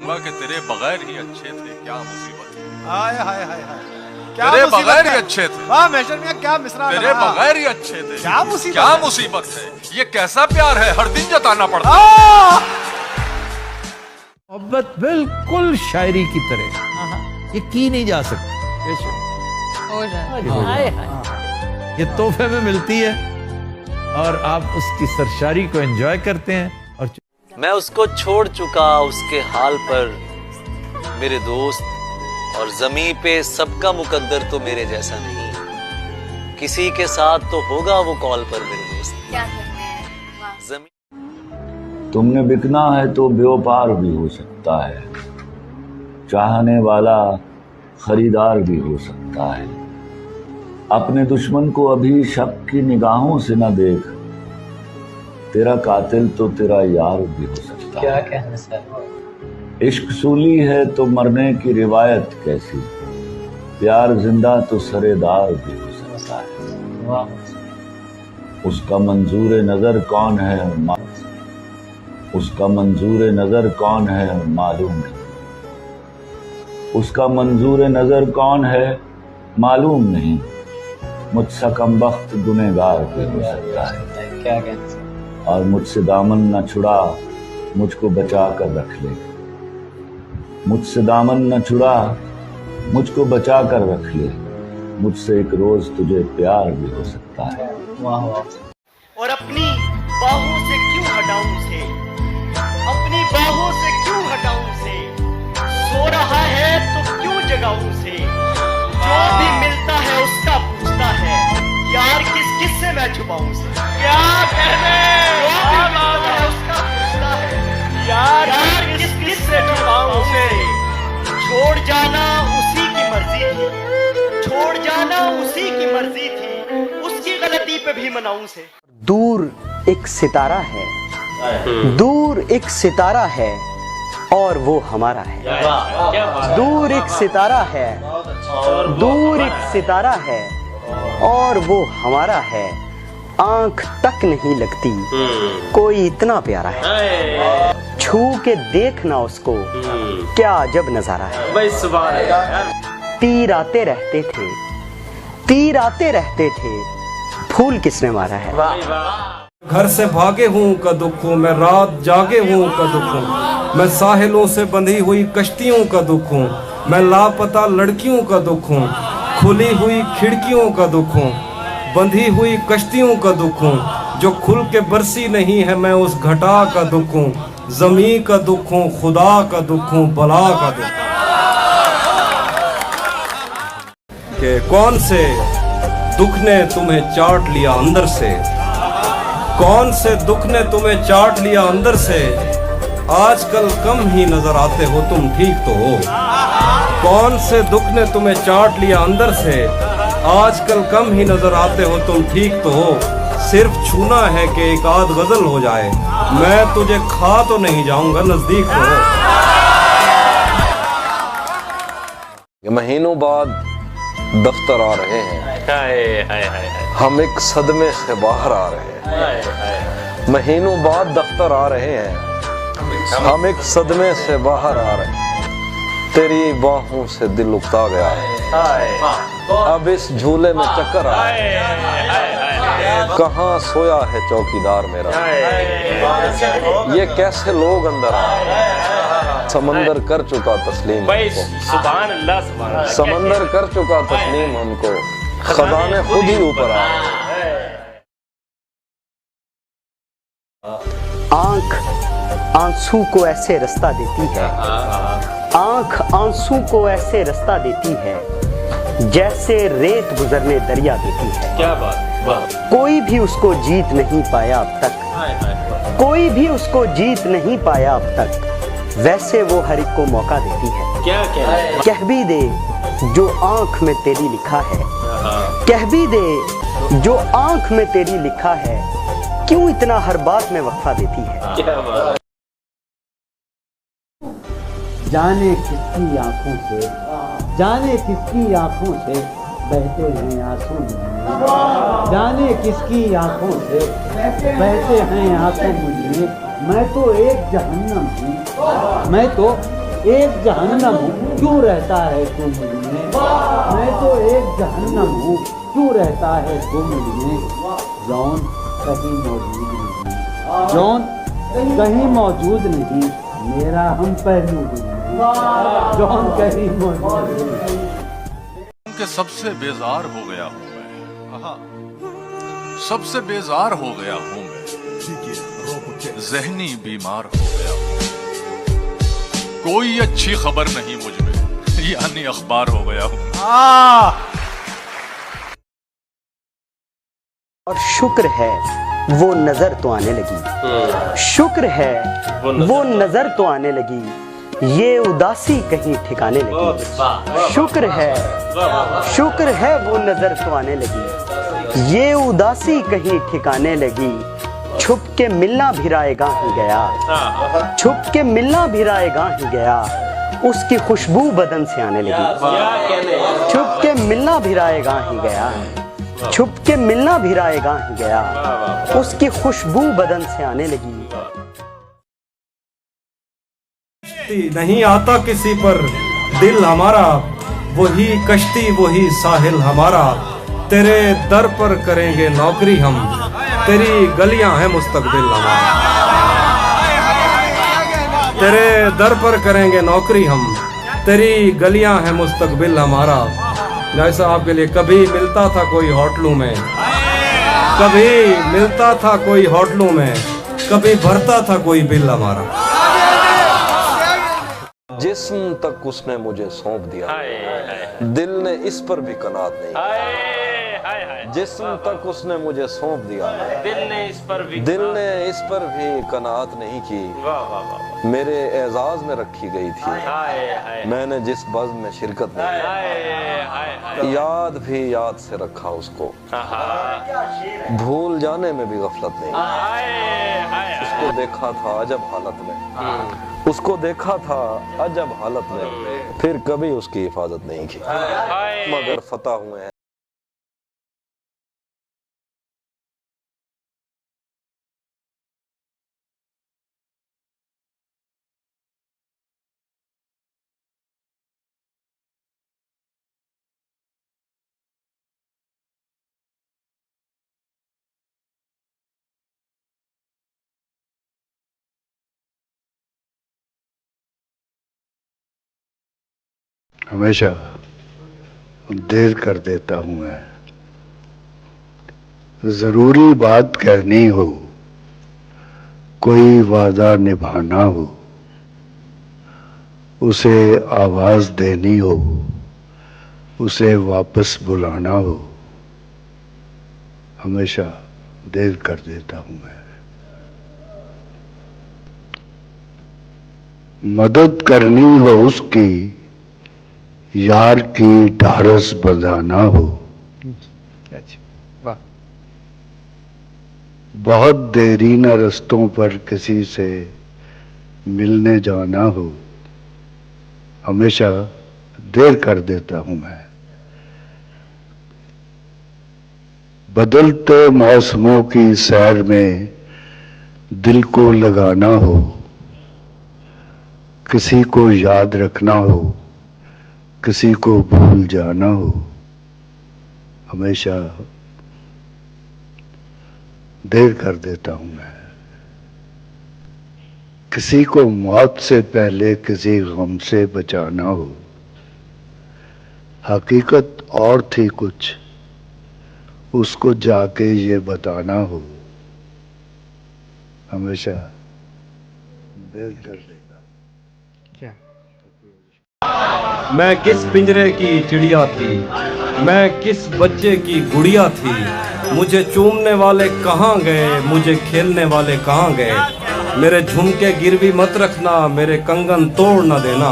कि तेरे बगैर ही अच्छे थे, क्या मुसीबत है। हाय हाय हाय हाय, क्या तेरे मुसीबत बगैर ही है। अच्छे थे, वाह मेजर मियां, क्या मिसरा तेरे लगा। बगैर ही अच्छे थे, क्या मुसीबत क्या है? मुसीबत है। ये कैसा प्यार है, हर दिन जताना पड़ता है। मोहब्बत बिल्कुल शायरी की तरह, ये की नहीं जा सकती, हो जाए। ये तोहफे में मिलती है और आप उसकी सरशारी को एंजॉय करते हैं। और मैं उसको छोड़ चुका उसके हाल पर मेरे दोस्त, और ज़मीं पे सबका मुकद्दर तो मेरे जैसा नहीं, किसी के साथ तो होगा वो कॉल पर मेरे दोस्त। क्या करते हैं, वाह। ज़मीं तुमने बिकना है तो व्यापार भी हो सकता है, चाहने वाला खरीदार भी हो सकता है। अपने दुश्मन को अभी शक की निगाहों से न देख, तेरा कातिल तो तेरा यार भी हो सकता है। क्या कहना सर? इश्क सूली है तो मरने की रिवायत कैसी, प्यार जिंदा तो सरेदार भी हो सकता है। वाह। उसका मंजूर नजर कौन है उसका मंजूर नजर कौन है मालूम नहीं, उसका मंजूर नजर कौन है मालूम नहीं। मुझसे कमबख्त गुनहगार भी हो सकता है। क्या कहना सर? और मुझसे दामन न छुड़ा, मुझको बचा कर रख ले। मुझसे दामन न छुड़ा, मुझको बचा कर रख ले। मुझसे एक रोज तुझे प्यार भी हो सकता है। वाह वाह। और अपनी बाहों से क्यों हटाऊं उसे, अपनी बाहों से क्यों हटाऊं उसे, सो रहा है तो क्यों जगाऊं उसे। जो भी मिलता है उसका पूछता है, यार किस किस से मैं छुपाऊं उसे। क्या कहने, जो भी मिलता है उसका पूछता है, यार किस किस से छुपाऊं उसे। छोड़ जाना उसी की मर्जी थी, छोड़ जाना उसी की मर्जी थी, उसकी गलती पे भी मनाऊं उसे। दूर एक सितारा है, दूर एक सितारा है और वो हमारा है। दूर एक सितारा है, दूर एक सितारा है और वो हमारा है। आंख तक नहीं लगती कोई इतना प्यारा है, छू के देखना उसको क्या अजब नजारा है। तीर आते रहते थे, तीर आते रहते थे, फूल किसने मारा है। घर से भागे हूँ का दुख हूँ, मैं रात जागे हूँ का दुख हूँ, मैं साहिलों से बंधी हुई कश्तियों का दुख हूँ, मैं लापता लड़कियों का दुख हूँ, खुली हुई खिड़कियों का दुख हूँ, बंधी हुई कश्तियों का दुख हूँ, जो खुल के बरसी नहीं है मैं उस घटा का दुख हूँ, ज़मीं का दुख हूँ, खुदा का दुख हूँ, बला का दुख हूँ। कि कौन से दुख ने तुम्हें चाट लिया अंदर से, कौन से दुख ने तुम्हें चाट लिया अंदर से, आजकल कम ही नजर आते हो तुम ठीक तो हो। कौन से दुख ने तुम्हें चाट लिया अंदर से, आजकल कम ही नजर आते हो तुम ठीक तो हो। सिर्फ छूना है कि एक आध गजल हो जाए, मैं तुझे खा तो नहीं जाऊंगा नजदीक तो हो। महीनों बाद दफ्तर आ रहे हैं, हम एक सदमे से बाहर आ रहे हैं। महीनों बाद दफ्तर आ रहे हैं, हम एक सदमे से बाहर आ रहे हैं। तेरी बाहों से दिल उकता गया है, अब इस झूले में चक्कर आ, कहाँ सोया है चौकीदार मेरा। ये कैसे लोग अंदर आए, समंदर कर चुका तस्लीम हमको, समंदर कर चुका तस्लीम हमको, खजाने खुद ही ऊपर आए। आंख आंसू को ऐसे रास्ता देती है, आंख आंसू को ऐसे रास्ता देती है, जैसे रेत गुजरने दरिया देती है। क्या बात, वाह। कोई भी उसको जीत नहीं पाया अब तक, कोई भी उसको जीत नहीं पाया अब तक, वैसे वो हर एक को मौका देती है। क्या कह भी दे जो आंख में तेरी लिखा है, कह भी दे जो आंख में तेरी लिखा है, क्यों इतना हर बात में वक्फा देती है। क्या बात। जाने किसकी आंखों से, जाने किसकी आंखों से बहते हैं आंसू, जाने किसकी आंखों से बहते हैं आंसू मुझे। मैं तो एक जहन्नम हूँ, मैं तो एक जहन्नम हूँ, क्यों रहता है तू मुझ में? मैं तो एक जहन्नम हूँ, क्यों रहता है तू मुझ में? जौन कहीं मौजूद नहीं, जौन कहीं मौजूद नहीं, मेरा हम पहलू जौन कहीं मौजूद नहीं। के सबसे बेजार हो गया हूँ मैं, सबसे बेजार हो गया हूँ मैं, जहनी बीमार हो गया हूँ, कोई अच्छी खबर नहीं मुझ में, यानी अखबार हो गया हूँ। और शुक्र है वो नजर तो आने लगी, शुक्र है वो नजर तो आने लगी, ये उदासी कहीं ठिकाने लगी। शुक्र है वो नजर तो आने लगी, ये उदासी कहीं ठिकाने लगी। छुप के मिलना भी रायगां ही गया, छुप के मिलना भी रायगां ही गया, उसकी खुशबू बदन से आने लगी। छुप के मिलना भी रायगां ही गया, छुप के मिलना भी रायगां ही गया, उसकी खुशबू बदन से आने लगी। नहीं आता किसी पर दिल हमारा, वही कश्ती वही साहिल हमारा, तेरे दर पर करेंगे नौकरी हम, तेरी गलियां हैं मुस्तकबिल हमारा। तेरे दर पर करेंगे नौकरी हम, तेरी गलियां हैं मुस्तकबिल हमारा। जैसा आपके लिए कभी मिलता था कोई होटलों में, कभी मिलता था कोई होटलों में, कभी भरता था कोई बिल हमारा। जिस्म तक उसने मुझे सौंप दिया, दिल ने इस पर भी कनात नहीं। जिस्म तक उसने मुझे सौंप दिया, दिल ने इस पर भी कनात नहीं की। मेरे एजाज में रखी गई थी, मैंने जिस बज़्म में शिरकत नहीं, याद भी याद से रखा उसको, भूल जाने में भी गफलत नहीं। उसको देखा था अजब हालत में, उसको देखा था अजब हालत में, फिर कभी उसकी हिफाजत नहीं की, मगर फतह हुए हैं। हमेशा देर कर देता हूं मैं, जरूरी बात करनी हो, कोई वादा निभाना हो, उसे आवाज देनी हो, उसे वापस बुलाना हो, हमेशा देर कर देता हूं मैं। मदद करनी हो उसकी, यार की ढारस बंधाना हो, बहुत देरीना रस्तों पर किसी से मिलने जाना हो, हमेशा देर कर देता हूं मैं। बदलते मौसमों की सैर में दिल को लगाना हो, किसी को याद रखना हो, किसी को भूल जाना हो, हमेशा देर कर देता हूं मैं। किसी को मौत से पहले किसी गम से बचाना हो, हकीकत और थी कुछ, उसको जाके ये बताना हो, हमेशा देर कर देगा। मैं किस पिंजरे की चिड़िया थी, मैं किस बच्चे की गुड़िया थी, मुझे चूमने वाले कहाँ गए, मुझे खेलने वाले कहाँ गए। मेरे झुमके गिरवी मत रखना, मेरे कंगन तोड़ न देना,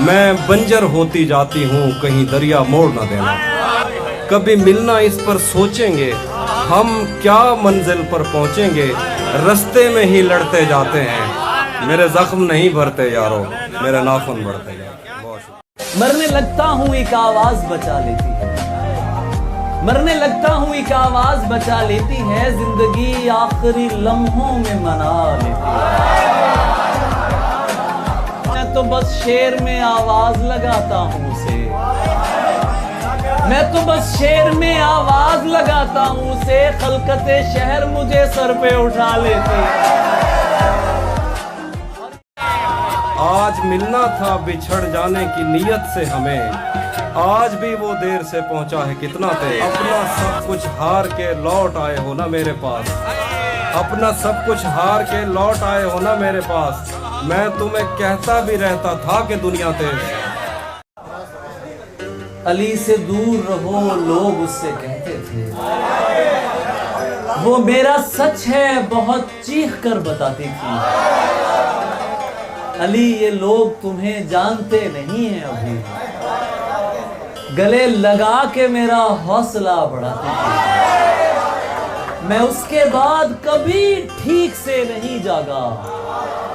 मैं बंजर होती जाती हूँ, कहीं दरिया मोड़ न देना। कभी मिलना इस पर सोचेंगे, हम क्या मंजिल पर पहुँचेंगे, रास्ते में ही लड़ते जाते हैं। मेरे जख्म नहीं भरते यारो, मेरे नाखून बढ़ते जाते। मरने लगता हूँ एक आवाज बचा लेती है, मरने लगता हूँ एक आवाज बचा लेती है, जिंदगी आखिरी लम्हों में मना लेती है। मैं तो बस शेर में आवाज लगाता हूँ उसे, मैं तो बस शेर में आवाज लगाता हूँ उसे, खलकते शहर मुझे सर पे उठा लेती। आज मिलना था बिछड़ जाने की नीयत से हमें, आज भी वो देर से पहुंचा है कितना तेज। अपना सब कुछ हार के लौट आए हो ना मेरे पास, अपना सब कुछ हार के लौट आए हो ना मेरे पास। मैं तुम्हें कहता भी रहता था कि दुनिया तेज। अली से दूर रहो लोग उससे कहते थे, वो मेरा सच है बहुत चीख कर बताती थी। अली ये लोग तुम्हें जानते नहीं हैं अभी, गले लगा के मेरा हौसला बढ़ाती थी। मैं उसके बाद कभी ठीक से नहीं जागा,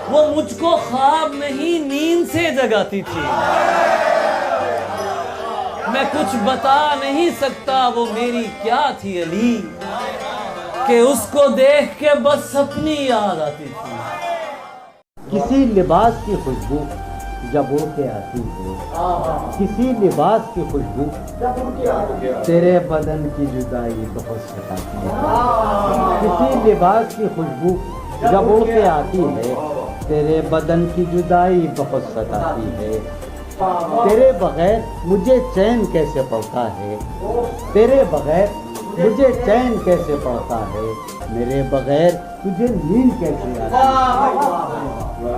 वो मुझको ख्वाब नहीं नींद से जगाती थी। मैं कुछ बता नहीं सकता वो मेरी क्या थी अली, कि उसको देख के बस अपनी याद आती थी। किसी लिबास की खुशबू जब उड़ के आती है, किसी लिबास की खुशबू तेरे बदन की जुदाई बहुत सताती है। किसी लिबास की खुशबू जब उड़ के आती है, तेरे बदन की जुदाई बहुत सताती है। तेरे बगैर मुझे चैन कैसे पड़ता है, तेरे बगैर मुझे चैन कैसे पड़ता है, मेरे बगैर तुझे नींद कैसे आती है,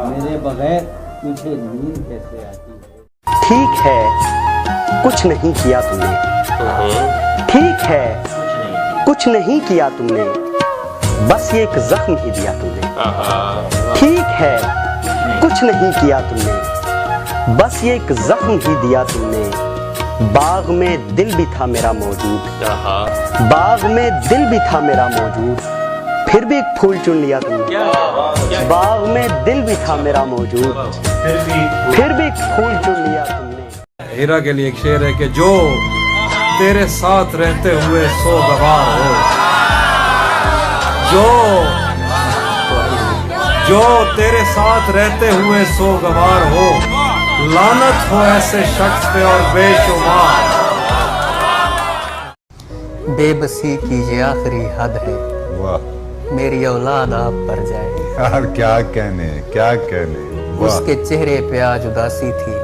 मेरे बगैर तुझे नींद कैसे आती है। ठीक है कुछ नहीं किया तुमने, ठीक है कुछ नहीं किया तुमने, बस ये एक जख्म ही दिया तुमने। ठीक है कुछ नहीं किया तुमने, बस ये एक जख्म ही दिया तुमने। बाग में दिल भी था मेरा मौजूद, बाग में दिल भी था मेरा मौजूद, फिर भी एक फूल चुन लिया तुमने। बाग में दिल भी था मेरा मौजूद, फिर भी एक फूल चुन लिया तुमने। हीरा के लिए एक शेर है कि जो तेरे साथ रहते हुए सोगवार हो, जो तेरे साथ रहते हुए सोगवार हो, लानत हो ऐसे शख्स पे और बेशुमार। बेबसी की ये आखिरी हद है, वाह मेरी औलाद आप पर जाए। यार क्या कहने, क्या कहने। उसके चेहरे पे आज उदासी थी,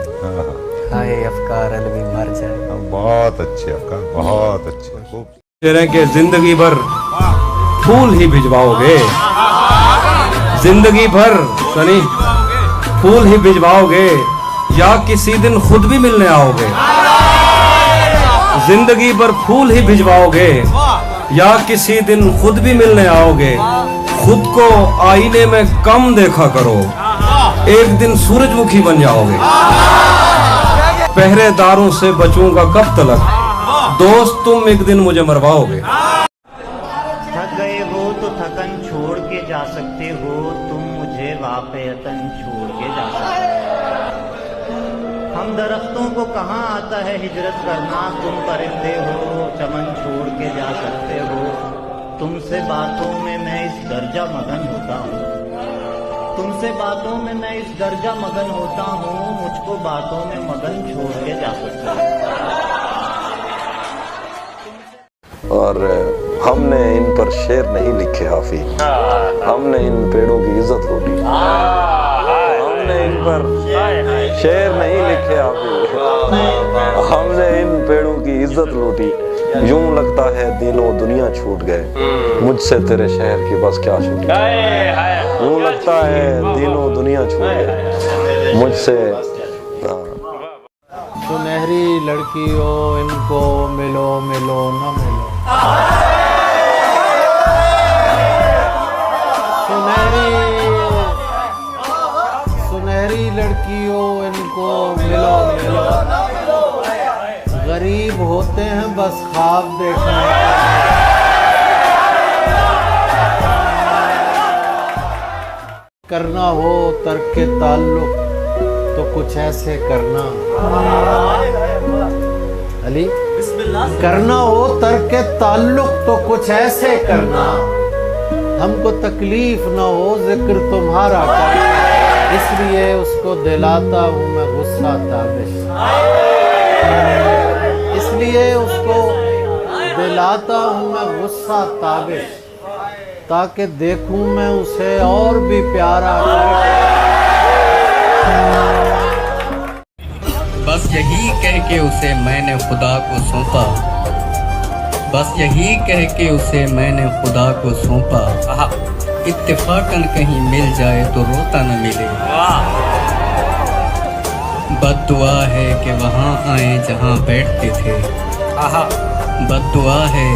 हाय अफकार अलवी मर जाए। बहुत अच्छे अफकार, बहुत अच्छे। खूब तेरे के जिंदगी भर फूल ही भिजवाओगे, जिंदगी भर सनी फूल ही भिजवाओगे, या किसी दिन खुद भी मिलने आओगे। जिंदगी भर फूल ही भिजवाओगे, या किसी दिन खुद भी मिलने आओगे। खुद को आईने में कम देखा करो, एक दिन सूरजमुखी बन जाओगे। पहरेदारों से बचूंगा कब तलक, दोस्त तुम एक दिन मुझे मरवाओगे। थक गए हो तो थकन छोड़ के जा सकते हो, तुम मुझे वाक़अतन छोड़ के जा सकते हो। हम दरख्तों को कहाँ आता है हिजरत करना, तुम परिंदे हो चमन छोड़ के जा सकते हो। तुमसे बातों में मैं इस दर्जा मगन होता हूँ, तुमसे बातों में मैं इस दर्जा मगन होता हूँ, मुझको बातों में मगन छोड़ के जा सकते हो। और हमने इन पर शेर नहीं लिखे हाफी, हमने इन पेड़ों की इज्जत लूटी। हमने इन पर शेर नहीं लिखे हाफी, हमने इन पेड़ों की इज्जत लूटी। यूं लगता है दिनों दुनिया छूट गए, मुझसे तेरे शहर की बस क्या छूटी। यूं लगता है दिनों दुनिया छूट गए, मुझसे। सुनहरी लड़कियों इनको मिलो मिलो न मिलो, सुनहरी लड़कियों इनको मिलो मिलो। गरीब होते हैं बस ख्वाब देखने, करना हो तर्क ताल्लुक तो कुछ ऐसे करना। अली करना हो तर्क ताल्लुक तो कुछ ऐसे करना, हमको तकलीफ ना हो जिक्र तुम्हारा करना। इसलिए उसको दिलाता हूँ मैं गुस्सा ताबिश, इसलिए उसको दिलाता हूँ मैं गुस्सा ताबिश, ताकि देखूं मैं उसे और भी प्यारा। बस यही कह के उसे मैंने खुदा को सौंपा, बस यही कह के उसे मैंने खुदा को सौंपा। इत्तेफाकन कहीं मिल जाए तो रोता न मिले, बद्दुआ है कि वहाँ आए जहाँ बैठते थे, बद्दुआ है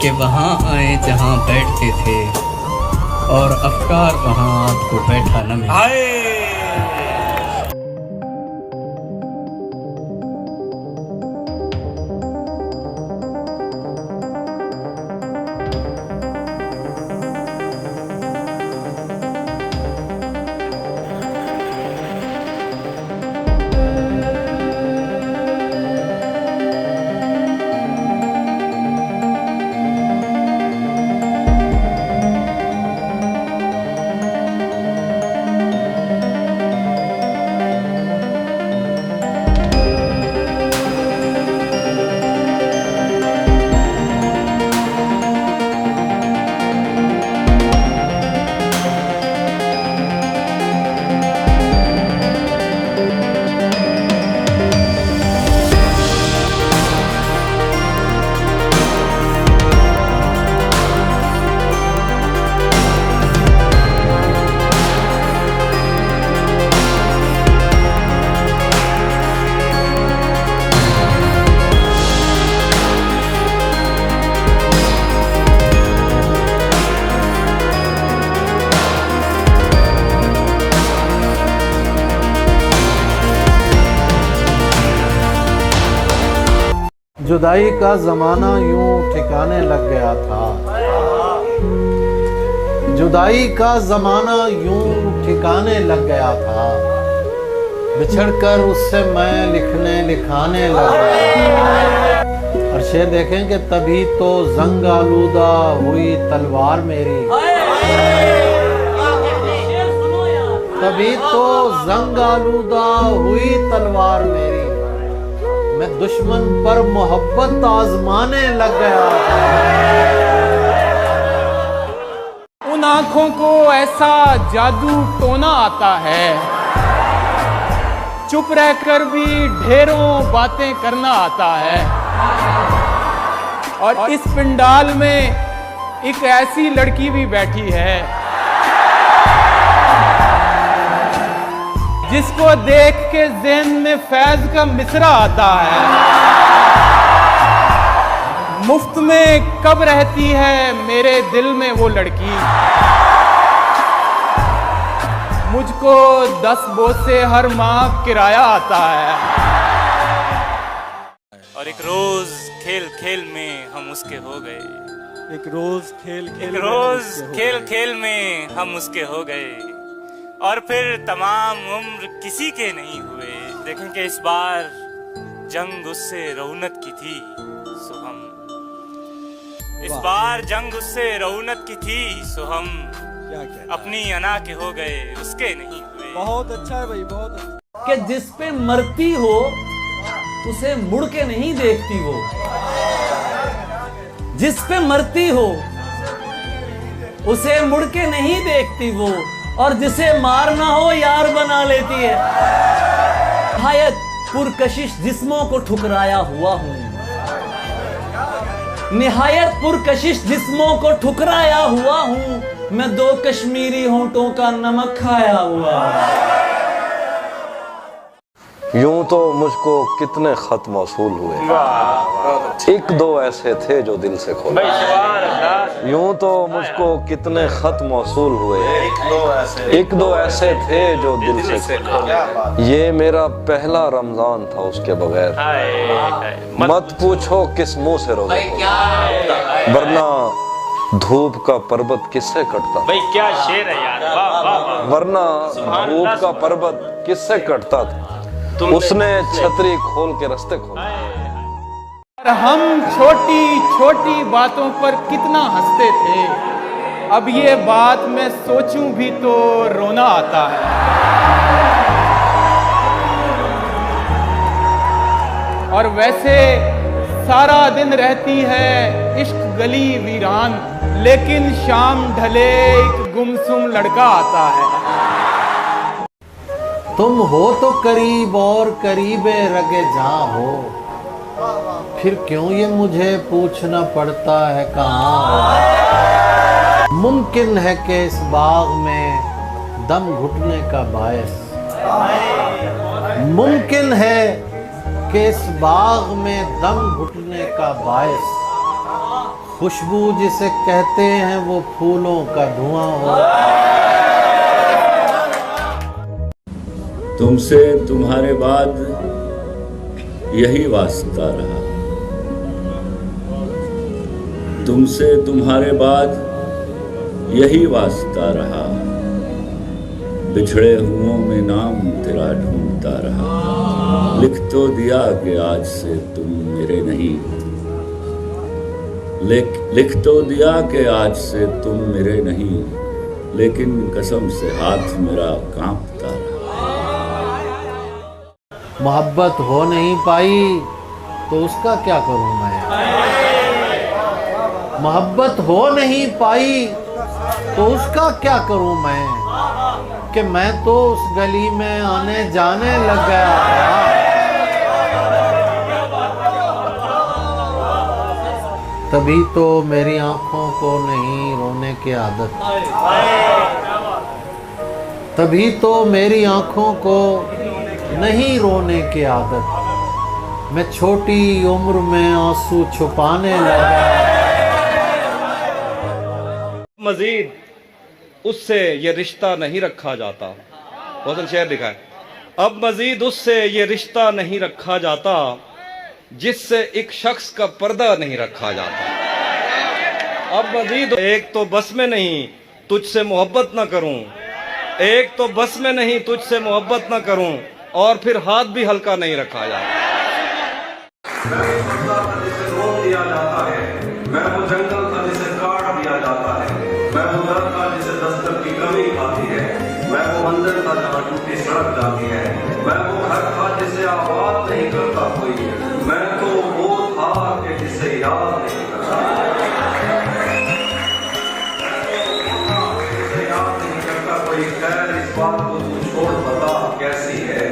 कि वहाँ आए जहाँ बैठते थे, और अफकार वहाँ आपको बैठा न मिले। जुदाई का ज़माना यूं ठिकाने लग गया था, जुदाई का ज़माना यूं ठिकाने लग गया था, बिछड़कर उससे मैं लिखने लिखाने लग गया। और शेर देखेंगे तभी तो जंग आलूदा हुई तलवार मेरी, तभी तो जंग आलूदा हुई तलवार मेरी, मैं दुश्मन पर मोहब्बत आजमाने लग गया। उन आंखों को ऐसा जादू टोना आता है, चुप रहकर भी ढेरों बातें करना आता है। और इस पंडाल में एक ऐसी लड़की भी बैठी है जिसको देख के ज़हन में फैज का मिसरा आता है। मुफ्त में कब रहती है मेरे दिल में वो लड़की, मुझको 10 बोसे हर माह किराया आता है। और एक रोज खेल खेल में हम उसके हो गए, एक रोज खेल खेल में हम उसके हो गए, और फिर तमाम उम्र किसी के नहीं हुए। देखें कि इस बार जंग उससे रौनक की थी, सो हम इस बार जंग उससे रौनक की थी, सो हम अपनी अना के हो गए, उसके नहीं हुए। बहुत अच्छा है भाई, बहुत अच्छा। कि जिस पे मरती हो उसे मुड़ के नहीं देखती वो, जिस पे मरती हो उसे मुड़ के नहीं देखती वो, और जिसे मारना हो यार बना लेती है। निहायत पुरकशिश जिस्मों को ठुकराया हुआ हूँ, निहायत पुरकशिश जिस्मों को ठुकराया हुआ हूँ, मैं 2 कश्मीरी होंठों का नमक खाया हुआ हूँ। यूं तो मुझको कितने खत मौसूल हुए, एक दो ऐसे थे जो दिल से खोले। यूं तो मुझको कितने खत मौसूल हुए, एक दो ऐसे थे जो दिल से खोले। ये मेरा पहला रमजान था उसके बगैर, मत पूछो किस मुंह से रोजा, वरना धूप का पर्वत किससे कटता। भाई क्या शेर है यार, वाह वाह वाह। वरना धूप का पर्वत किससे कटता था, उसने छतरी खोल के रास्ते खोले। और हम छोटी छोटी बातों पर कितना हंसते थे, अब ये बात मैं सोचूं भी तो रोना आता है। और वैसे सारा दिन रहती है इश्क गली वीरान, लेकिन शाम ढले एक गुमसुम लड़का आता है। तुम हो तो करीब और करीबे रगे जहां हो, फिर क्यों ये मुझे पूछना पड़ता है कहाँ हो। मुमकिन है कि इस बाग में दम घुटने का बायस, मुमकिन है कि इस बाग में दम घुटने का बायस, खुशबू जिसे कहते हैं वो फूलों का धुआं हो। तुमसे तुम्हारे बाद यही वास्ता रहा, तुमसे तुम्हारे बाद यही वास्ता रहा, बिछड़े हुओं में नाम तेरा ढूंढता रहा। लिख तो दिया कि आज से तुम मेरे नहीं, लिख तो दिया कि आज से तुम मेरे नहीं, लेकिन कसम से हाथ मेरा कांपता रहा। मोहब्बत हो नहीं पाई तो उसका क्या करूं मैं, मोहब्बत हो नहीं पाई तो उसका क्या करूं मैं, कि मैं तो उस गली में आने जाने लग गया था। तभी तो मेरी आंखों को नहीं रोने की आदत, तभी तो मेरी आंखों को नहीं रोने की आदत, मैं छोटी उम्र में आंसू छुपाने लगा। मजीद उससे ये रिश्ता नहीं रखा जाता, बहुत शेर लिखा है। अब मजीद उससे ये रिश्ता नहीं रखा जाता जिससे एक शख्स का पर्दा नहीं रखा जाता। अब मजीद एक तो बस में नहीं तुझसे मोहब्बत ना करूं, एक तो बस में नहीं तुझसे मोहब्बत ना करूं, और फिर हाथ भी हल्का नहीं रखा जाता। मैं वो जंगल था जिसे काट दिया जाता है, मैं वो दर था जिसे दस्तक की कमी आती है, मैं वो मंदिर था जहाँ टूटी सड़क जाती है, मैं वो घर था जिसे आवाज नहीं करता कोई, मैं तो वो था कि जिसे याद नहीं करता, जिसे याद नहीं करता कोई। खैर इस बात को तू छोड़, बता कैसी है,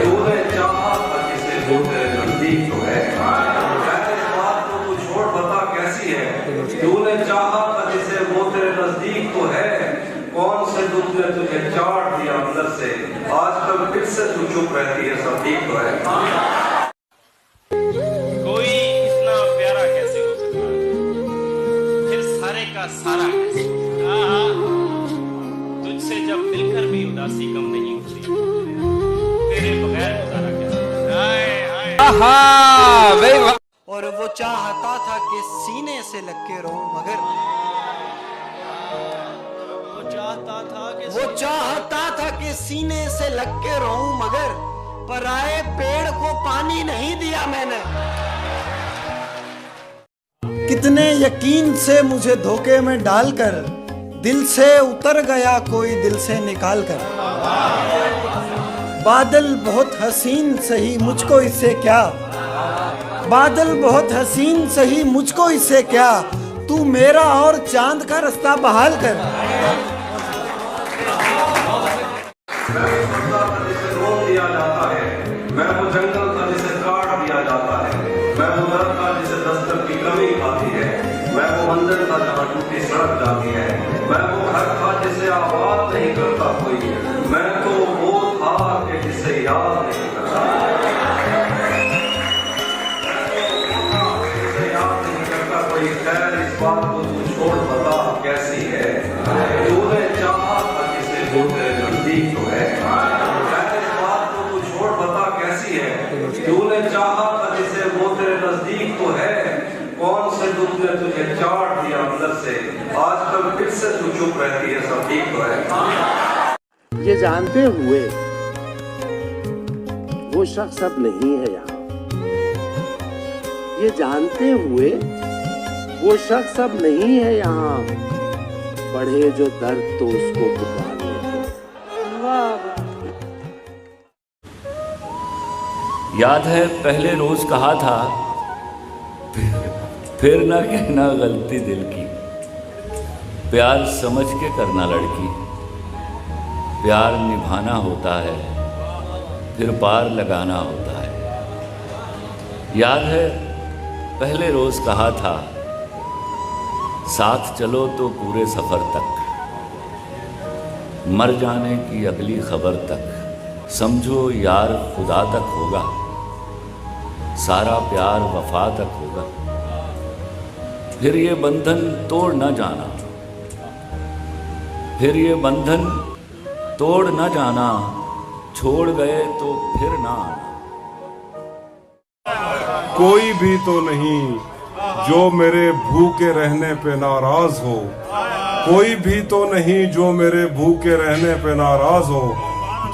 तूने चाहा था जिसे वो तेरे नजदीक तो है। तूने चाहा था जिसे वो तेरे नजदीक तो है, कौन से दुख ने तुझे चाट दिया अंदर से, आजकल फिर से तू चुप रहती है, सब ठीक तो है। कोई इतना प्यारा कैसे हो सकता है, फिर सारे का सारा कैसे। तुझसे जब मिलकर भी उदासी कम नहीं होती, तेरे बगैर गुजारा कैसे। और वो चाहता था कि सीने से लग के रहूं, मगर वो चाहता था कि सीने से लग के रहूं, मगर पराए पेड़ को पानी नहीं दिया मैंने। कितने यकीन से मुझे धोखे में डालकर दिल से उतर गया कोई दिल से निकाल कर। बादल बहुत हसीन सही मुझको इससे क्या, बादल बहुत हसीन सही मुझको इससे क्या, तू मेरा और चांद का रास्ता बहाल कर। जिसे रोक दिया जाता है, मैं वो जंगल था जिसे काट दिया जाता है, मैं वो दर था जिसे दस्तक की कमी आती है, मैं वो मंदिर था जहाँ टूटी सड़क जाती है, मैं वो घर था जिसे आवाज नहीं करता कोई, मैं तो वो था कि जिसे याद नहीं करता, खैर इस बात को तू छोड़, बता कैसी है, तूने चाहा था जिसे वो तेरे नजदीक तो है। खैर इस बात को तू छोड़, बता कैसी है, तूने चाहा था जिसे वो तेरे नजदीक तो है, कौन से दुख ने तुझे चाट दिया अंदर से, आजकल फिर से तू चुप रहती है, सब ठीक तो है। ये जानते हुए वो शख्स अब नहीं है यहाँ, ये जानते हुए वो शख्स अब नहीं है यहाँ, बढ़े जो दर्द तो उसको पुकार लेते। याद है पहले रोज कहा था, फिर ना कहना गलती दिल की, प्यार समझ के करना लड़की, प्यार निभाना होता है फिर पार लगाना होता है। याद है पहले रोज कहा था, साथ चलो तो पूरे सफर तक, मर जाने की अगली खबर तक, समझो यार खुदा तक होगा, सारा प्यार वफा तक होगा। फिर ये बंधन तोड़ न जाना, फिर ये बंधन तोड़ न जाना, छोड़ गए तो फिर ना आना। कोई भी तो नहीं जो मेरे भूखे रहने पे नाराज हो, कोई भी तो नहीं जो मेरे भूखे रहने पे नाराज हो,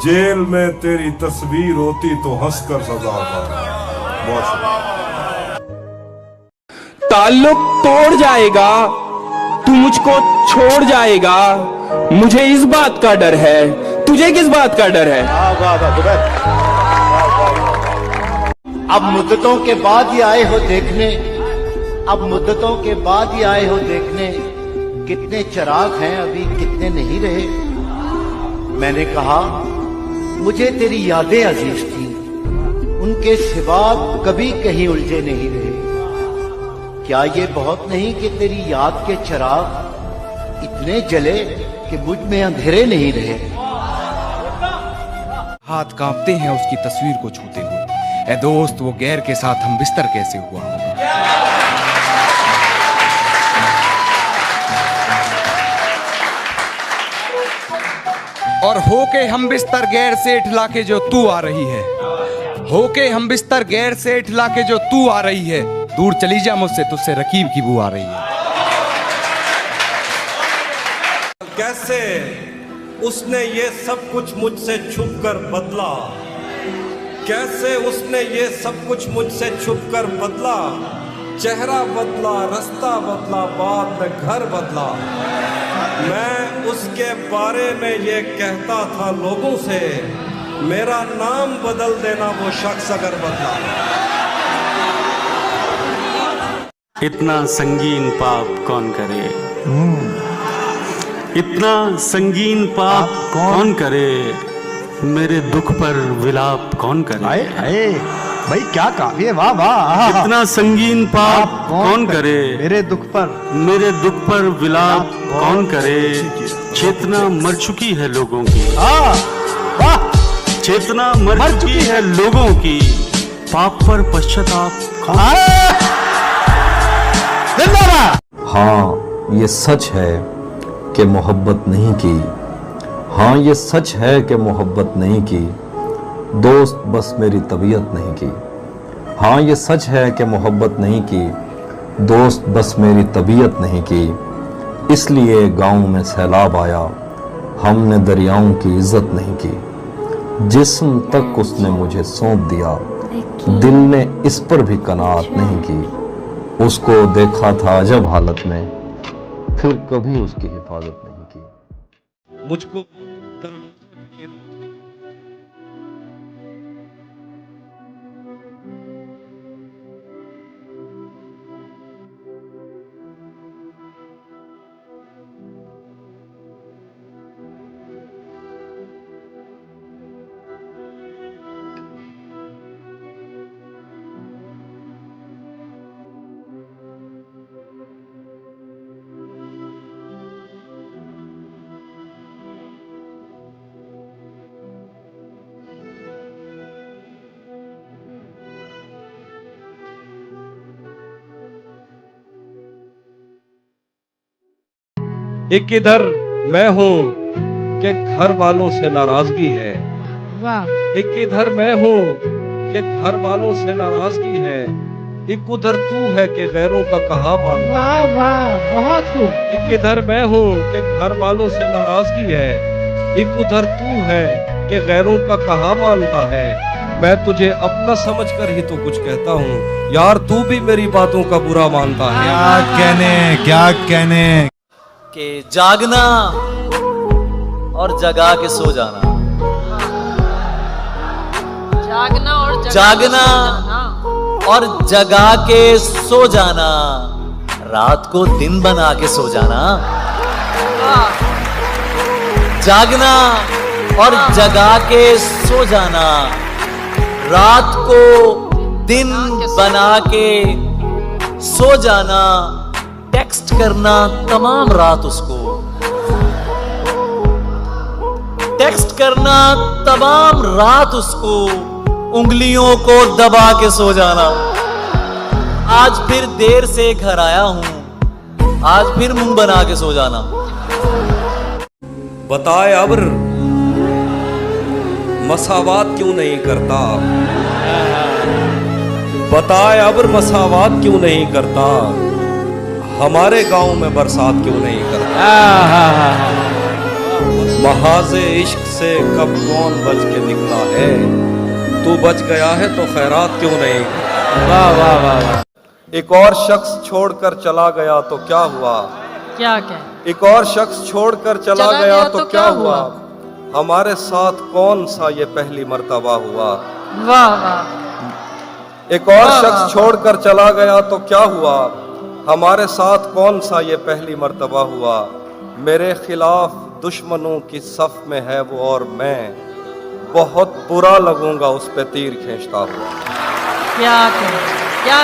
जेल में तेरी तस्वीर होती तो हंसकर सजा था। ताल्लुक तोड़ जाएगा, तू मुझको छोड़ जाएगा, मुझे इस बात का डर है, तुझे किस बात का डर है? अब मुद्दतों के बाद ही आए हो देखने, अब मुद्दतों के बाद ही आए हो देखने, कितने चिराग हैं अभी कितने नहीं रहे। मैंने कहा मुझे तेरी यादें अजीज थी, उनके सिवा कभी कहीं उलझे नहीं रहे। क्या ये बहुत नहीं कि तेरी याद के चिराग इतने जले कि मुझ में अंधेरे नहीं रहे। हाथ कांपते हैं उसकी तस्वीर को छूते हुए। ए दोस्त, वो गैर के साथ हम बिस्तर कैसे हुआ? और होके हम बिस्तर गैर से ठिला के जो तू आ रही है, होके हम बिस्तर गैर से ठिला के जो तू आ रही है, दूर चली जा मुझसे, तुझसे रकीब की बू आ रही है। कैसे उसने ये सब कुछ मुझसे छुप कर बदला, कैसे उसने ये सब कुछ मुझसे छुप कर बदला, चेहरा बदला, रास्ता बदला, बाद में घर बदला। मैं उसके बारे में ये कहता था लोगों से, मेरा नाम बदल देना वो शख्स अगर बदला। इतना संगीन पाप कौन करे, इतना संगीन पाप कौन करे, मेरे दुख पर विलाप कौन करे। आए भाई क्या काव्य, वाह वाह। इतना संगीन पाप कौन करे, मेरे दुख पर विलाप कौन करे। चेतना मर चुकी है लोगों की, चेतना मर चुकी है लोगों की, पाप पर पश्चाताप। हाँ ये सच है कि मोहब्बत नहीं की, हाँ ये सच है कि मोहब्बत नहीं की, दोस्त बस मेरी तबीयत नहीं की। हाँ ये सच है कि मोहब्बत नहीं की, दोस्त बस मेरी तबीयत नहीं की। इसलिए गांव में सैलाब आया, हमने दरियाओं की इज्जत नहीं की। जिस्म तक उसने मुझे सौंप दिया, दिल ने इस पर भी कनात नहीं की। उसको देखा था अजब हालत में, फिर कभी उसकी हिफाजत नहीं की। मुझको एक इधर मैं हूँ कि घर वालों से नाराजगी है, एक इधर मैं हूँ कि घर वालों से नाराजगी है, एक उधर तू है कि गैरों का कहा मानता। वाह वाह बहुत खूब। एक इधर मैं हूँ कि घर वालों से नाराजगी है, एक उधर तू है कि गैरों का कहा मानता है। मैं तुझे अपना समझकर ही तो कुछ कहता हूँ, यार तू भी मेरी बातों का बुरा मानता है। क्या कहने कि जागना और जगा के सो जाना, जागना और जगा के सो जाना, रात को दिन बना के सो जाना, जागना और जगा के सो जाना, रात को दिन बना के सो जाना, टेक्स्ट करना तमाम रात उसको, टेक्स्ट करना तमाम रात उसको, उंगलियों को दबा के सो जाना। आज फिर देर से घर आया हूं, आज फिर मुंह बना के सो जाना। बताए अब्र मसावात क्यों नहीं करता, बताए अब्र मसावात क्यों नहीं करता, हमारे गांव में बरसात क्यों नहीं करता। महाज़े इश्क से कब कौन बच के निकला है, तू बच गया है तो खैरात क्यों नहीं। वाह वाह वाह वाह। एक और शख्स छोड़कर चला गया तो क्या हुआ, क्या क्या, एक और शख्स छोड़कर चला गया तो क्या हुआ, हमारे साथ कौन सा ये पहली मर्तबा हुआ। वाह वाह। एक और शख्स छोड़कर चला गया तो क्या हुआ, हमारे साथ कौन सा ये पहली मर्तबा हुआ। मेरे खिलाफ दुश्मनों की सफ में है वो और मैं बहुत बुरा लगूंगा उस पे तीर खींचता हुआ। क्या क्या